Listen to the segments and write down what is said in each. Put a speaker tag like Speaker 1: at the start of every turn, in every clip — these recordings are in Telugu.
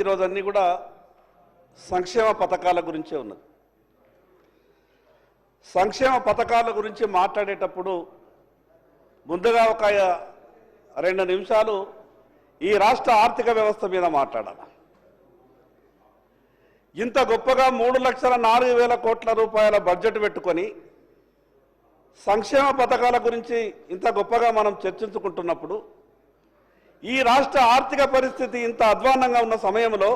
Speaker 1: ఈరోజు అన్నీ కూడా సంక్షేమ పథకాల గురించే ఉన్నది. సంక్షేమ పథకాల గురించి మాట్లాడేటప్పుడు ముందుగా ఒక 2 నిమిషాలు ఈ రాష్ట్ర ఆర్థిక వ్యవస్థ మీద మాట్లాడాలి. ఇంత గొప్పగా 3,04,000 కోట్ల రూపాయల బడ్జెట్ పెట్టుకొని సంక్షేమ పథకాల గురించి ఇంత గొప్పగా మనం చర్చించుకుంటున్నప్పుడు ఈ రాష్ట్ర ఆర్థిక పరిస్థితి ఇంత అధ్వాన్నంగా ఉన్న సమయంలో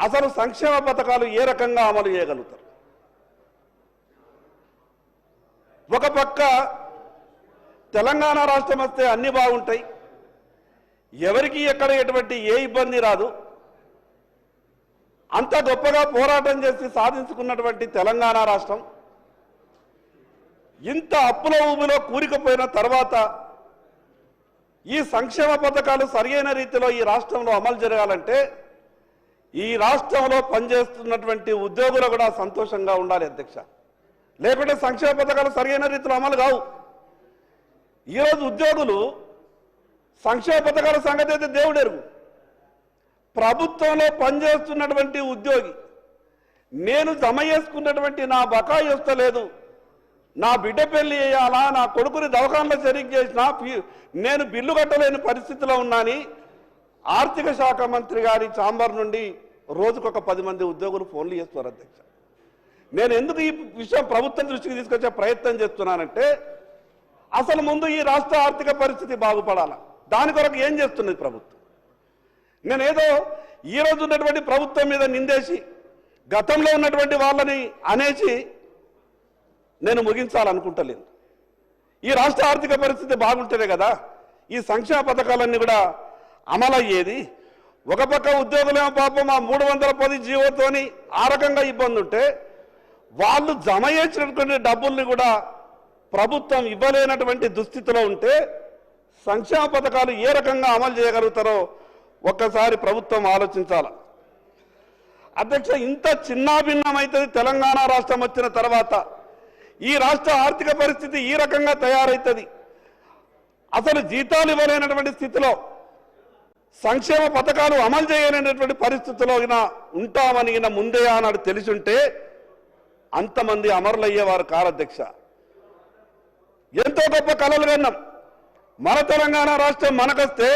Speaker 1: అసలు సంక్షేమ పథకాలు ఏ రకంగా అమలు చేయగలుగుతారు? ఒక పక్క తెలంగాణ రాష్ట్రం వస్తే అన్ని బాగుంటాయి, ఎవరికి ఎక్కడ ఎటువంటి ఏ ఇబ్బంది రాదు, అంత గొప్పగా పోరాటం చేసి సాధించుకున్నటువంటి తెలంగాణ రాష్ట్రం ఇంత అప్పుల ఊబిలో కూరుకుపోయిన తర్వాత ఈ సంక్షేమ పథకాలు సరైన రీతిలో ఈ రాష్ట్రంలో అమలు జరగాలంటే ఈ రాష్ట్రంలో పనిచేస్తున్నటువంటి ఉద్యోగులు కూడా సంతోషంగా ఉండాలి అధ్యక్ష. లేకుంటే సంక్షేమ పథకాలు సరైన రీతిలో అమలు కావు. ఈరోజు ఉద్యోగులు సంక్షేమ పథకాల సంగతి అయితే దేవుడెరుగు. ప్రభుత్వంలో పనిచేస్తున్నటువంటి ఉద్యోగి నేను జమ చేసుకున్నటువంటి నా బకాయి వస్తలేదు, నా బిడ్డ పెళ్లి చేయాలా, నా కొడుకుని దవాఖానలో చేరిక చేసినా నేను బిల్లు కట్టలేని పరిస్థితిలో ఉన్నాని ఆర్థిక శాఖ మంత్రి గారి ఛాంబర్ నుండి రోజుకొక 10 మంది ఉద్యోగులు ఫోన్లు చేస్తున్నారు అధ్యక్ష. నేను ఎందుకు ఈ విషయం ప్రభుత్వం దృష్టికి తీసుకొచ్చే ప్రయత్నం చేస్తున్నానంటే అసలు ముందు ఈ రాష్ట్ర ఆర్థిక పరిస్థితి బాగుపడాలా, దాని కొరకు ఏం చేస్తున్నది ప్రభుత్వం? నేనేదో ఈరోజు ఉన్నటువంటి ప్రభుత్వం మీద నిందేసి గతంలో ఉన్నటువంటి వాళ్ళని అనేసి నేను ముగించాలనుకుంటలేను. ఈ రాష్ట్ర ఆర్థిక పరిస్థితి బాగుంటేనే కదా ఈ సంక్షేమ పథకాలన్నీ కూడా అమలయ్యేది. ఒక పక్క ఉద్యోగులేమో పాపం ఆ 310 జీవోతోని ఆ రకంగా ఇబ్బంది ఉంటే వాళ్ళు జమ చేసినటువంటి డబ్బుల్ని కూడా ప్రభుత్వం ఇవ్వలేనటువంటి దుస్థితిలో ఉంటే సంక్షేమ పథకాలు ఏ రకంగా అమలు చేయగలుగుతారో ఒక్కసారి ప్రభుత్వం ఆలోచించాలి అధ్యక్ష. ఇంత చిన్నాభిన్నమైతుంది తెలంగాణ రాష్ట్రం వచ్చిన తర్వాత. ఈ రాష్ట్ర ఆర్థిక పరిస్థితి ఈ రకంగా తయారవుతుంది. అసలు జీతాలు ఇవ్వలేనటువంటి స్థితిలో సంక్షేమ పథకాలు అమలు చేయలేనటువంటి పరిస్థితిలో ఉంటామని ముందే ఆనాడు తెలిసుంటే అంతమంది అమరులయ్యేవారు కారు అధ్యక్ష. ఎంతో గొప్ప కలలు కన్నాం. మన తెలంగాణ రాష్ట్రం మనకొస్తే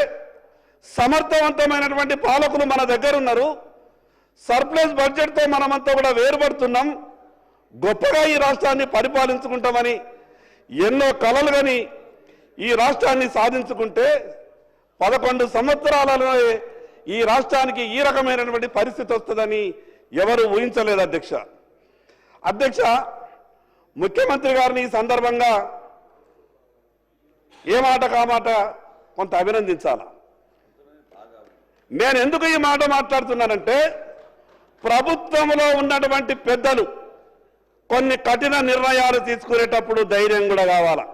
Speaker 1: సమర్థవంతమైనటువంటి పాలకులు మన దగ్గర ఉన్నారు. సర్ప్లస్ బడ్జెట్తో మనమంతా కూడా వేరుపడుతున్నాం. గొప్పగా ఈ రాష్ట్రాన్ని పరిపాలించుకుంటామని ఎన్నో కలలు కానీ ఈ రాష్ట్రాన్ని సాధించుకుంటే 11 సంవత్సరాలలో ఈ రాష్ట్రానికి ఈ రకమైనటువంటి పరిస్థితి వస్తుందని ఎవరు ఊహించలేదు అధ్యక్ష. అధ్యక్ష, ముఖ్యమంత్రి గారిని ఈ సందర్భంగా ఏ మాట కామాట కొంత అభినందించాల. నేను ఎందుకు ఈ మాట మాట్లాడుతున్నానంటే ప్రభుత్వంలో ఉన్నటువంటి పెద్దలు కొన్ని కఠిన నిర్ణయాలు తీసుకునేటప్పుడు ధైర్యం కూడా కావాలా.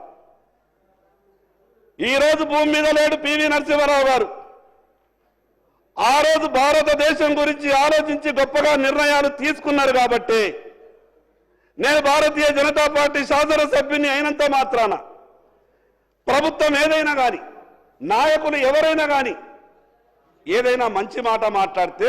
Speaker 1: ఈరోజు భూమి మీద లేడు పివి నరసింహారావు గారు. ఆ రోజు భారతదేశం గురించి ఆలోచించి గొప్పగా నిర్ణయాలు తీసుకున్నారు కాబట్టి నేను భారతీయ జనతా పార్టీ శాసనసభ్యుని అయినంత మాత్రాన ప్రభుత్వం ఏదైనా కానీ నాయకులు ఎవరైనా కానీ ఏదైనా మంచి మాట మాట్లాడితే